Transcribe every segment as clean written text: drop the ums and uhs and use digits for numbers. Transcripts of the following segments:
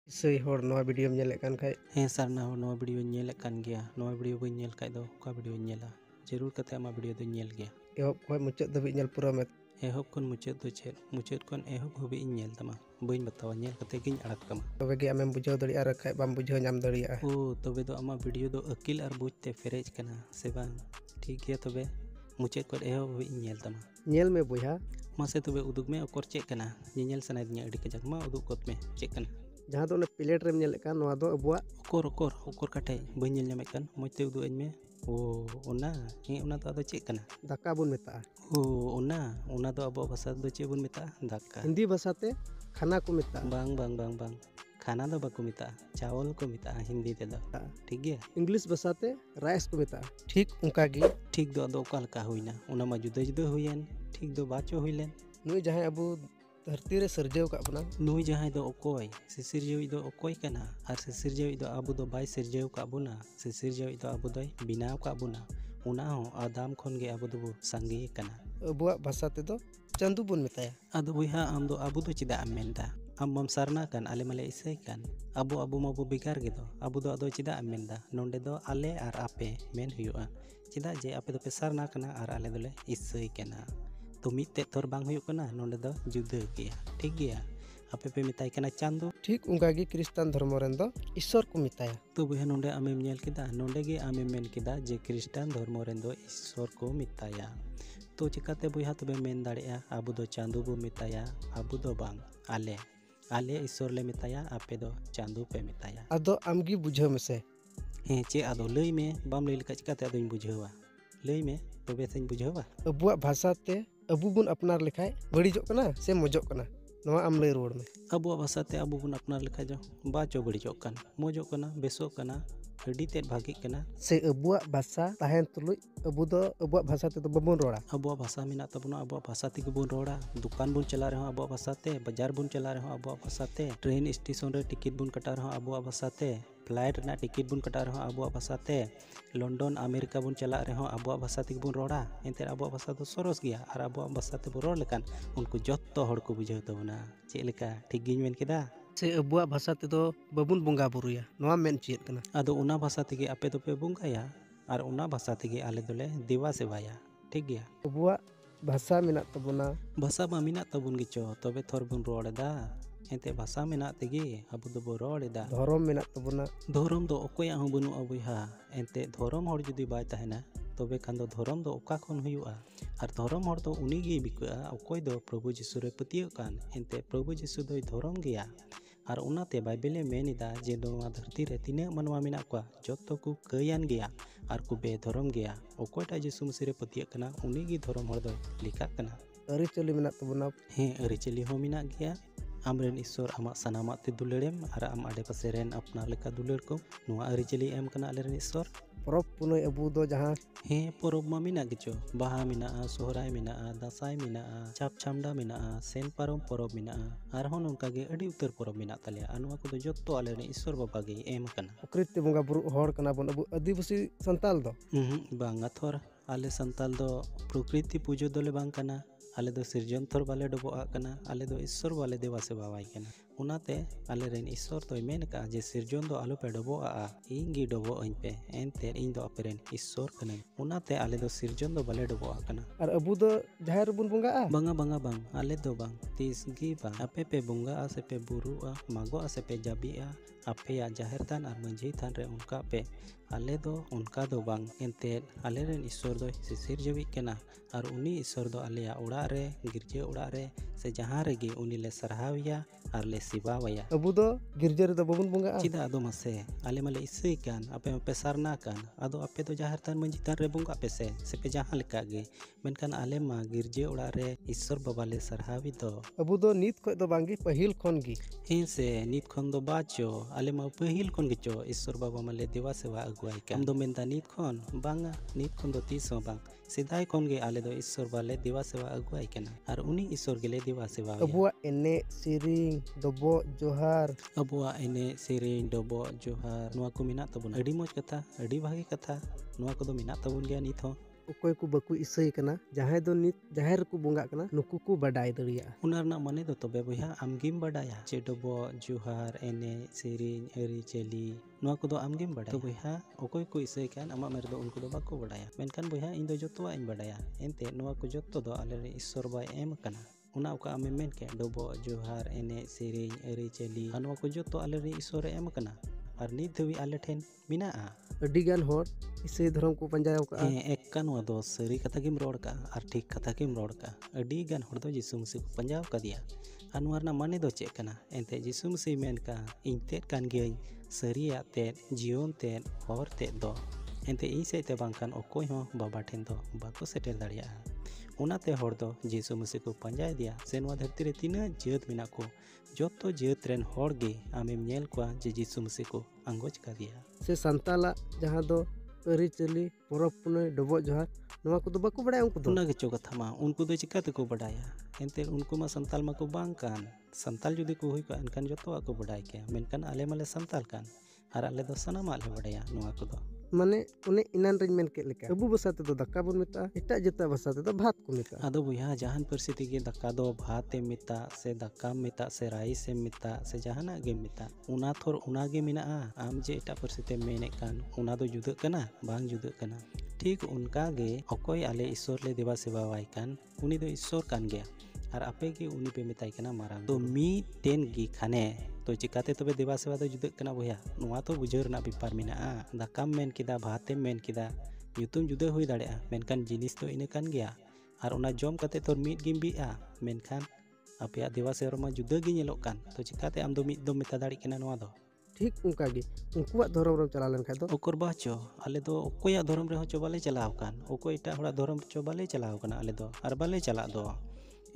ᱥᱟᱹᱭ ᱦᱚᱲ ᱱᱚᱣᱟ ᱵᱷᱤᱰᱤᱭᱳᱢ ᱧᱮᱞᱮᱫ ᱠᱟᱱ ᱠᱷᱟᱡ ᱦᱮᱸ ᱥᱟᱨᱱᱟ ᱦᱚᱲ ᱱᱚᱣᱟ ᱵᱷᱤᱰᱤयो ᱧᱮᱞᱮᱫ ᱠᱟन गया नोवा वीडियो बन नेल खाय दो का वीडियो नेला जरूर कते आमा वीडियो दो नेल गया एहब खय मुचाद धाबिज ᱧᱮᱞ पूरा में एहब खन मुचाद दो चेद मुचाद खन एहब हबी नेल तमा बइन बतावा नेल कते गिन अड़क तमा तबे गे आमेम बुझाव दड़िया आर खाय बाम बुझाव नाम दड़िया ओ तबे दो आमा वीडियो दो अकिल आर बुझते फेरेज कना से बांग ठीक गया तबे मुचाद खन एहब हबी नेल तमा नेल में बुझा मासे तबे उदुग में ओकर चेक कना नेल सनाइदिया अडी कजक मा उदुग कोत में चेक कना जहां दो प्लेट रेम नेल कान नोवा दो अबुआ ओकर काटे बइन नेल नामे कान मोजते उदुग अñ में ओ ओना हे ओना तो आदो चेक कना दाका बुन मेता ओ ओना दो अब भाषा दो चे बुन मेता दाका हिंदी भाषा ते खाना को मेता बांग बांग बांग बांग खाना दो बाको मेता चावल को मेता हिंदी ते दो ठीक गया इंग्लिश भाषा ते राइस को मेता ठीक उनका गी ठीक दो आदो ओका लका हुइना ओना मा जुदा जुदा हुइयन ठीक दो बाचो हुइलेन नुई जहां अबु धरती रे सरजेव का बना नुई जहां दो ओकोय सिरजेव दो ओकोय कना आर सिरजेव दो अबु दो बाय सिरजेव का बुना सिरजेव दो अबु दो बिनाव का बुना उना हो आदाम खन गे अबु दो संगी कना अबुआ भाषा ते दो चंदू बुन मेताया आदो बुहा आम दो अबु दो चिदा मेंदा आम मम सारना कान आले माले इसै कान अबु माबो बिगार गे दो अबु दो आदो चिदा मेंदा नोंडे दो आले आर आपे मेन हुयुआ चिदा जे आपे दो पे सारना कना आर आले दोले इसै कना तो मिते थोर बांग हुयुक कना नोंडे दो जुदा गया ठीक गया आपे पे मिताई कना चांदो ठीक उनका गी क्रिश्चियन धर्म रेन दो ईश्वर को मिताया तो बुहा नोंडे आमेम नेल केदा नोंडे गे आमेम मेन केदा जे क्रिश्चियन धर्म रेन दो ईश्वर को मिताया तो चिकाते बुहा तबे मेन दाड़िया अबु दो चांदो बो मिताया अबु दो बांग आले ईश्वर ले मिताया आपे दो चांदो पे मिताया आदो आमगी बुझाव में से हे चे आदो लई में बाम लई लका चिकाते आदोኝ बुझावा लई में तबे सेñ बुझावा अबुआ भाषा ते अबु बुन अपनार लिखाय बड़ीजो कना से मजो कना नोवा आम लई रोड में अबुआ भाषा ते अबु बुन अपनार लिखा जो बाचो बड़ीजो कन मजो कना बेसो कना अडी तेज भागी कना से अबुआ भाषा ताहेन तुलुय अबु दो अबुआ भाषा ते तो बबुन रोड़ा अबुआ भाषा मिना तबना अबुआ भाषा ते बन रोड़ा दुकान बुन चला रहे अबुआ भाषा ते बाजार बुन चला रहे अबुआ भाषा ते ट्रेन स्टेशन रे टिकट बुन कटा रहे अबुआ भाषा ते फ्लाइट ना टिकट बुन कटा रहे अबुआ भाषा ते लंडन अमेरिका बुन चला रहे अबुआ भाषा ते बुन रोड़ा एंते अबुआ भाषा तो सरस गया और अबुआ भाषा ते बुन रोड़ लेकान उनको जत्तो हड़ को बुझाव तबना चे लेका ठीक गिन मेन केदा से अबुआ भाषा ते दो बबुन बुंगा बुरुया नोवा मेन चेत कना आदो उना भाषा तेगे आपे दोपे बुंगाया और उना भाषा तेगे आले दोले देवा सेवाया ठीक गया अबुआ भाषा मेना तबना भाषा मा मिना तबुन गिचो तबे थोर बुन रोड़दा एंते भाषा मेना तेगे अबु दो बो रोड़दा धर्म मेना तबना धर्म दो ओकोया हो बनु अबुहा एंते धर्म हर जुदी बाय तहना तबे खान दो धर्म दो ओका खन हुयुआ और धर्म हर दो उनी गे बिकुआ ओकोय दो प्रभु जिसु रे पतियो कान एंते प्रभु जिसु दो धर्म गया और उनाते बाइबेले मेनिदा जे नोवा धरती रे तिने मनवा मेना को जत्तो को कयान गया और को बेधर्म गया ओकोटा जिसु मसीह रे पतियो कना उनी गे धर्म हर दो लिखा कना अरिचली मेना तबना हे अरिचली हो मेना गया आमरेन ईश्वर आमा सनामा ते दुलड़ेम और आम आडे पासे रेन अपना लेका दुलड़ को नोवा अरिचली एम कना आलेरन ईश्वर परब पुनई अबु दो जहां हे परब मा मिना गिचो बाहा मिना सोहराय मिना दासाय मिना चाप छामडा मिना सेन पारम परब मिना आर होन उनका गे अडी उतर परब मिना तले अनवा को दो जत्तो आलेरन ईश्वर बाबा गे एम कना प्रकृति बंगा बुरु हड़ कना बन अबु आदिवासी संताल दो बांगा थोर आले संताल दो प्रकृति पूजो दोले बांग कना आले दो सिरजन थोर बाले डबो कना आले दो ईश्वर वाले देवा सेवा वाई कना उनाते आले रेन ईश्वर तो मेन का जे सिरजन दो आलो पे डबो इन गी डबो अñ पे एनते इन दो अपेरेन ईश्वर कने उनाते आले दो सिरजन दो बाले डबो कना और अबु दो जाहेर बुन बुंगा बंगा बांग आले दो बांग तीस गी बांग आपे पे बुंगा से पे बुरु मागो से पे जाबी आपे या जाहेर थान और मंझी थान रे उनका पे आले दो उनका दो बांग एनते आले रेन ईश्वर दो सिसिर जबी कना और उनी ईश्वर दो आले उड़ा रे गिरजे उड़ा रे से जहां रेगे उनी ले सरहाविया और ले सिबावया अबु दो गिरजे रे दो बबुन बुंगा चिदा आदो मसे आले माले इसई कान आपे पे सारना कान आदो आपे तो जाहर थान मंजी थान रे बुंगा पे से पे जहां लेका गे मेनकान आले मा गिरजे उड़ा रे ईश्वर बाबा ले सरहावी दो अबु दो नीत खय दो बांगी पहिल खन गी हे से नीत खन दो बाचो आले मा पहिल खन गिचो ईश्वर बाबा माले देवा सेवा अगुआई कान दो मेनदा नीत खन बांगा नीत खन दो तीस बांग सिदाय खन गे आले दो ईश्वर बाले देवा सेवा अगुआई कना और उनी ईश्वर गेले देवा सेवा अबुआ एने सिरिंग डबो जोहार अबुआ एने सिरिंग डबो जोहार नोवा को मिना तबुन अडी मोज कथा अडी भागी कथा नोवा को दो मिना तबुन गया नीत हो ᱚᱠᱚᱭ ᱠᱚ ᱵᱟᱠᱚ ᱤᱥᱟᱹᱭ ᱠᱟᱱᱟ ᱡᱟᱦᱟᱸᱭ ᱫᱚ ᱱᱤᱛ ᱡᱟᱦᱮᱨ ᱨᱮᱠᱚ ᱵᱚᱸᱜᱟᱜ ᱠᱟᱱᱟ ᱱᱩᱠᱩ ᱠᱚ ᱵᱟᱰᱟᱭ ᱫᱟᱲᱮᱭᱟᱜᱼᱟ᱾ ᱚᱱᱟ ᱨᱮᱱᱟᱜ ᱢᱟᱱᱮ ᱫᱚ ᱛᱚᱵᱮ ᱵᱚᱭᱦᱟ ᱟᱢᱜᱮᱢ ᱵᱟᱰᱟᱭᱟ ᱪᱮ ᱰᱚᱵᱚᱜ ᱡᱚᱦᱟᱨ ᱮᱱᱮᱡ ᱥᱮᱨᱮᱧ ᱟᱹᱨᱤᱪᱟᱹᱞᱤ ᱱᱚᱣᱟ ᱠᱚᱫᱚ ᱟᱢᱜᱮᱢ ᱵᱟᱰᱟᱭᱟ᱾ ᱛᱚ ᱵᱚᱭᱦᱟ ᱚᱠᱚᱭ ᱠᱚ ᱤᱥᱟᱹᱭ ᱠᱟᱱ ᱟᱢᱟᱜ ᱢᱮᱱ ᱨᱮᱫᱚ ᱩᱱᱠᱩ ᱫᱚ ᱵᱟᱠᱚ ᱵᱟᱰᱟᱭᱟ, ᱢᱮᱱᱠᱷᱟन ᱵᱚᱭᱦᱟ ᱤᱧ ᱫᱚ ᱡᱚᱛᱚᱣᱟᱜ ᱤᱧ ᱵᱟᱰᱟᱭᱟ᱾ ᱮᱱᱛᱮᱫ ᱱᱚᱣᱟ ᱠᱚ ᱡᱚᱛᱚ ᱫᱚ ᱟᱞᱮᱨᱮᱱ ᱤᱥᱥᱚᱨ ᱵᱟᱭ ᱮᱢ ᱟᱠᱟᱱᱟ᱾ ᱚᱱᱟ ᱚᱠᱟ ᱟᱢᱮᱢ ᱢᱮᱱ ᱠᱮᱫ ᱰᱚᱵᱚᱜ ᱡᱚᱦᱟᱨ ᱮᱱᱮᱡ ᱥᱮᱨᱮᱧ ᱟᱹᱨᱤᱪᱟᱹᱞᱤ ᱟᱨ ᱱᱚᱣᱟ ᱠᱚ ᱡᱚᱛᱚ ᱟᱞᱮᱨᱮᱱ ᱤᱥᱥᱚᱨᱮ ᱮᱢ ᱟᱠᱟᱱᱟ ᱟᱨ ᱱᱤᱛ ᱫᱷᱟᱹᱵᱤᱡ ᱟᱞᱮ ᱴᱷᱮᱱ ᱢᱮᱱᱟᱜᱼᱟ᱾ ᱟᱹᱰᱤᱜᱟᱱ ᱦᱚᱲ ᱤᱥᱟᱹᱭ ᱫᱷᱚᱨᱚᱢ ᱠᱚ ᱯᱟᱸᱡᱟ ᱟᱠᱟᱜᱼᱟ᱾ ᱦᱮᱸ ᱮᱠᱟ ᱱᱚᱣᱟ ᱫᱚ ᱥᱟᱹᱨᱤ ᱠᱟᱛᱷᱟ ᱜᱮᱢ ᱨᱚᱲ ᱠᱟᱜᱼᱟ ᱟᱨ ᱴᱷᱤᱠ ᱠᱟᱛᱷᱟ ᱜᱮᱢ ᱨᱚᱲ ᱠᱟᱜᱼᱟ᱾ ᱟᱹᱰᱤ ᱜᱟᱱ ᱦᱚᱲ ᱫᱚ ᱡᱤᱥᱩ ᱢᱟᱹᱥᱤ ᱠᱚ ᱯᱟᱸᱡᱟ ᱟᱠᱟᱫᱮᱭᱟ ᱟᱨ ᱱᱚᱣᱟ ᱨᱮᱱᱟᱜ ᱢᱟᱱᱮ ᱫᱚ ᱪᱮᱫ ᱠᱟᱱᱟ? ᱮᱱᱛᱮᱫ ᱡᱤᱥᱩ ᱢᱟᱹᱥᱤ ᱢᱮᱱ ᱠᱟᱜᱼᱟ ᱤᱧ ᱛᱮᱫ ᱠᱟᱱ ᱜᱤᱭᱟᱹᱧ ᱥᱟᱹᱨᱤᱭᱟᱜ ᱛᱮᱫ ᱡᱤᱭᱚᱱ ᱛᱮᱫ ᱦᱚᱨ ᱛᱮᱫ ᱫᱚ, ᱮᱱᱛᱮᱫ ᱤᱧ ᱥᱮᱫ ᱛᱮ ᱵᱟᱝᱠᱷᱟᱱ ᱚᱠᱚᱭ ᱦᱚᱸ ᱵᱟᱵᱟ ᱴᱷᱮᱱ ᱫᱚ ᱵᱟᱠᱚ ᱥᱮᱴᱮᱨ ᱫᱟᱲᱮᱭᱟᱜᱼᱟ᱾ ᱚᱱᱟᱛᱮ ᱦᱚᱲ ᱫᱚ ᱡᱤᱥᱩ ᱢᱟᱹᱥᱤ ᱠᱚ ᱯᱟᱸᱡᱟᱭᱮᱫᱮᱭᱟ ᱥᱮ ᱱᱚᱣᱟ ᱫᱷᱟᱹᱨᱛᱤ ᱨᱮ ᱛᱤᱱᱟᱹᱜ ᱡᱟᱹᱛ ᱢᱮᱱᱟᱜ ᱠᱚ ᱡᱚᱛᱚ ᱡᱟᱹᱛ ᱨᱮᱱ ᱦᱚᱲ ᱜᱮ ᱟᱢᱮᱢ ᱧᱮᱞ ᱠᱚᱣᱟ ᱡᱮ ᱡᱤᱥᱩ ᱢᱟᱹᱥᱤ ᱠᱚ ᱟᱸᱜᱚᱪ ᱠᱟᱫᱮᱭᱟ᱾ ᱥᱮ ᱥᱟᱱᱛᱟᱞᱟᱜ ᱡᱟᱦᱟᱸ ᱫᱚ ᱟᱹᱨᱤᱪᱟᱹᱞᱤ ᱯᱚᱨᱚᱵᱽ ᱯᱩᱱᱟᱹᱭ ᱰᱚᱵᱚᱜ ᱡᱚᱦᱟᱨ ᱱᱚᱣᱟ ᱠᱚᱫᱚ ᱵᱟᱠᱚ ᱵᱟᱲᱟᱭᱟ ᱩᱱᱠᱩ ᱫᱚ᱾ ᱚᱱᱟ ᱜᱮᱪᱚ ᱠᱟᱛᱷᱟ ᱢᱟ, ᱩᱱᱠᱩ ᱫᱚ ᱪᱤᱠᱟ ᱛᱮᱠᱚ ᱵᱟᱰᱟᱭᱟ? ᱮᱱᱛᱮᱫ ᱩᱱᱠᱩ ᱢᱟ ᱥᱟᱱᱛᱟᱞ ᱢᱟᱠᱚ ᱵᱟᱝ ᱠᱟᱱ᱾ ᱥᱟᱱᱛᱟᱞ ᱡᱩᱫᱤ ko ᱦᱩᱭ ᱠᱚᱜᱼᱟ ᱮᱱᱠᱷᱟᱱ ᱡᱚᱛᱚᱣᱟᱜ ᱠᱚ ᱵᱟᱰᱟᱭ ᱠᱮᱭᱟ, ᱢᱮᱱᱠᱷᱟᱱ ᱟᱞᱮ ᱢᱟᱞᱮ ᱥᱟᱱᱛᱟᱞ ᱠᱟᱱ ᱟᱨ ᱟᱞᱮ ᱫᱚ ᱥᱟᱱᱟᱢᱟᱜ ᱞᱮ ᱵᱟᱰᱟᱭᱟ ᱱᱚᱣᱟ ᱠᱚᱫᱚ᱾ ᱢᱟᱱᱮ ᱚᱱᱮ ᱮᱱᱟᱱ ᱨᱤᱧ ᱢᱮᱱ ᱠᱮᱫ ᱞᱮᱠᱟ ᱟᱵᱚ ᱵᱷᱟষᱟ ᱛᱮᱫᱚ ᱫᱟᱠᱟ ᱵᱚᱱ ᱢᱮᱛᱟᱜᱼᱟ, ᱮᱴᱟᱜ ᱡᱟᱹᱛᱟᱜ ᱵᱷᱟষᱟ ᱛᱮᱫᱚ ᱵᱷᱟᱛ ᱠᱚ ᱢᱮᱛᱟᱜᱼᱟ᱾ ᱟᱫᱚ ᱵᱚᱭᱦᱟ ᱡᱟᱦᱟᱱ ᱯᱟᱹᱨᱥᱤ ᱛᱮᱜᱮ ᱫᱟᱠᱟ ᱫᱚ ᱵᱷᱟᱛ ᱮᱢ ᱢᱮᱛᱟᱜ ᱥᱮ ᱫᱟᱠᱟᱢ ᱢᱮᱛᱟᱜ ᱥᱮ ᱨᱟᱭᱤᱥ ᱮᱢ ᱢᱮᱛᱟᱜ ᱥᱮ ᱡᱟᱦᱟᱱᱟᱜ ᱜᱮᱢ ᱢᱮᱛᱟᱜ ᱚᱱᱟ ᱛᱷᱚᱨ ᱚᱱᱟᱜᱮ ᱢᱮᱱᱟᱜᱼᱟ᱾ ᱟᱢ ᱡᱮ ᱮᱴᱟᱜ ᱯᱟᱹᱨᱥᱤ ᱛᱮᱢ ᱢᱮᱱᱮᱫ ᱠᱟᱱ ᱚᱱᱟ ᱫᱚ ᱡᱩᱫᱟᱹᱜ ᱠᱟᱱᱟ? ᱵᱟᱝ ᱡᱩᱫᱟᱹᱜ ᱠᱟᱱᱟ᱾ ᱴᱷᱤᱠ ᱚᱱᱠᱟᱜᱮ ᱚᱠᱚᱭ ᱟᱞᱮ ᱤᱥᱥᱚᱨ ᱞᱮ ᱫᱮᱵᱟ ᱥᱮᱵᱟᱣᱟᱭ ᱠᱟᱱ ᱩᱱᱤ ᱫᱚ ᱤᱥᱥᱚᱨ ᱠᱟᱱ ᱜᱮᱭᱟ ᱟᱨ ᱟᱯᱮᱜᱮ ᱩᱱᱤ ᱯᱮ ᱢᱮᱛᱟᱭ ᱠᱟᱱᱟ ᱢᱟᱨᱟᱝ ᱵᱩᱨᱩ᱾ ᱛᱚ ᱢᱤᱫᱴᱮᱱ ᱜᱮ ᱠᱷᱟᱱᱮ ᱛᱚ ᱪᱤᱠᱟᱛᱮ ᱛᱚᱵᱮ ᱫᱮᱵᱟ ᱥᱮᱵᱟ ᱫᱚ ᱡᱩᱫᱟᱹᱜ ᱠᱟᱱᱟ ᱵᱚᱭᱦᱟ? ᱱᱚᱣᱟ ᱛᱚ ᱵᱩᱡᱷᱟᱹᱣ ᱨᱮᱱᱟᱜ ᱵᱮᱯᱟᱨ ᱢᱮᱱᱟᱜᱼᱟ᱾ ᱫᱟᱠᱟᱢ ᱢᱮᱱ ᱠᱮᱫᱟ, ᱵᱷᱟᱛᱮᱢ ᱢᱮᱱ ᱠᱮᱫᱟ, ᱧᱩᱛᱩᱢ ᱡᱩᱫᱟᱹ ᱦᱩᱭ ᱫᱟᱲᱮᱭᱟᱜᱼᱟ ᱢᱮᱱᱠᱷᱟᱱ ᱡᱤᱱᱤᱥ ᱫᱚ ᱤᱱᱟᱹ ᱠᱟᱱ ᱜᱮᱭᱟ ᱟᱨ ᱚᱱᱟ ᱡᱚᱢ ᱠᱟᱛᱮ ᱛᱚ ᱢᱤᱫ ᱜᱮᱢ ᱵᱤᱜᱼᱟ, ᱢᱮᱱᱠᱷᱟᱱ ᱟᱯᱮᱭᱟᱜ ᱫᱮᱵᱟ ᱥᱮᱵᱟ ᱢᱟ ᱡᱩᱫᱟᱹ ᱜᱮ ᱧᱮᱞᱚᱜ ᱠᱟᱱ᱾ ᱛᱚ ᱪᱤᱠᱟᱛᱮ ᱟᱢ ᱫᱚ ᱢᱤᱫ ᱫᱚᱢ ᱢᱮᱛᱟ ᱫᱟᱲᱮᱜ ᱠᱟᱱᱟ ᱱᱚᱣᱟ ᱫᱚ? ᱴᱷᱤᱠ ᱚᱱᱠᱟᱜᱮ ᱩᱱᱠᱩᱣᱟᱜ ᱫᱷᱚᱨᱚᱢ ᱨᱮᱢ ᱪᱟᱞᱟᱣ ᱞᱮᱱᱠᱷᱟᱱ ᱫᱚ ᱚᱠᱚᱨ ᱵᱟ ᱪᱚ ᱟᱞᱮ ᱫᱚ ᱚᱠᱚᱭᱟᱜ ᱫᱷᱚᱨᱚᱢ ᱨᱮᱦᱚᱸ ᱪᱚ ᱵᱟᱞᱮ ᱪᱟᱞᱟᱣ ᱟᱠᱟᱱ, ᱚᱠᱚᱭ ᱮᱴᱟᱜ ᱦᱚᱲᱟᱜ ᱫᱷᱚᱨᱚᱢ ᱪᱚ ᱵᱟᱞᱮ ᱪᱟᱞᱟᱣ ᱟᱠᱟᱱᱟ ᱟᱞᱮ ᱫᱚ ᱟᱨ ᱵᱟᱞᱮ ᱪᱟᱞᱟᱜ ᱫᱚ᱾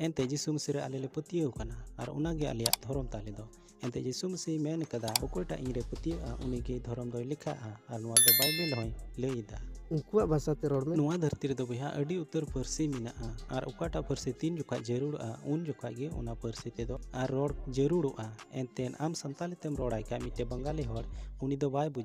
ᱮᱱᱛᱮ ᱡᱤᱥᱩ ᱢᱟᱹᱥᱤ ᱨᱮ ᱟᱞᱮ ᱞᱮ ᱯᱟᱹᱛᱭᱟᱹᱣ ᱟᱠᱟᱱᱟ ᱟᱨ ᱚᱱᱟᱜᱮ ᱟᱞᱮᱭᱟᱜ ᱫᱷᱚᱨᱚᱢ ᱛᱟᱞᱮ ᱫᱚ᱾ ᱮᱱᱛᱮ ᱡᱤᱥᱩ ᱢᱟᱹᱥᱤ ᱢᱮᱱ ᱠᱟᱫᱟ ᱚᱠᱚᱭᱴᱟᱜ ᱤᱧᱨᱮ ᱯᱟᱹᱛᱭᱟᱹᱜᱼᱟ ᱩᱱᱤᱜᱮ ᱫᱷᱚᱨᱚᱢ ᱫᱚᱭ ᱞᱮᱠᱷᱟᱜᱼᱟ ᱟᱨ ᱱᱚᱣᱟ ᱫᱚ ᱵᱟᱭᱵᱮᱞ ᱦᱚᱸᱭ ᱞᱟᱹᱭᱮᱫᱟ᱾ ᱩᱱᱠᱩᱣᱟᱜ ᱵᱷᱟষᱟᱛᱮ ᱨᱚᱲ ᱢᱮ᱾ ᱱᱚᱣᱟ ᱫᱷᱟᱹᱨᱛᱤ ᱨᱮᱫᱚ ᱵᱚᱭᱦᱟ ᱟᱹᱰᱤ ᱩᱛᱟᱹᱨ ᱯᱟᱹᱨᱥᱤ ᱢᱮᱱᱟᱜᱼᱟ ᱟᱨ ᱚᱠᱟᱴᱟᱜ ᱯᱟᱹᱨᱥᱤ ᱛᱤᱱ ᱡᱚᱠᱷᱟᱡ ᱡᱟᱹᱨᱩᱲᱚᱜᱼᱟ ᱩᱱ ᱡᱚᱠᱷᱟᱡ ᱜᱮ ᱚᱱᱟ ᱯᱟᱹᱨᱥᱤ ᱛᱮᱫᱚ ᱟᱨ ᱨᱚᱲ ᱡᱟᱹᱨᱩᱲᱚᱜᱼᱟ᱾ ᱮᱱᱛᱮᱫ ᱟᱢ ᱥᱟᱱᱛᱟᱞᱤ ᱛᱮᱢ ᱨᱚᱲᱟᱭ ᱠᱷᱟᱡ ᱢᱤᱫᱴᱮᱡ ᱵᱟᱝᱜᱟᱞᱤ ᱦᱚᱲ ᱩᱱᱤ ᱫᱚ ᱵᱟᱭ ᱵᱩᱡᱷᱟᱹᱣᱟ᱾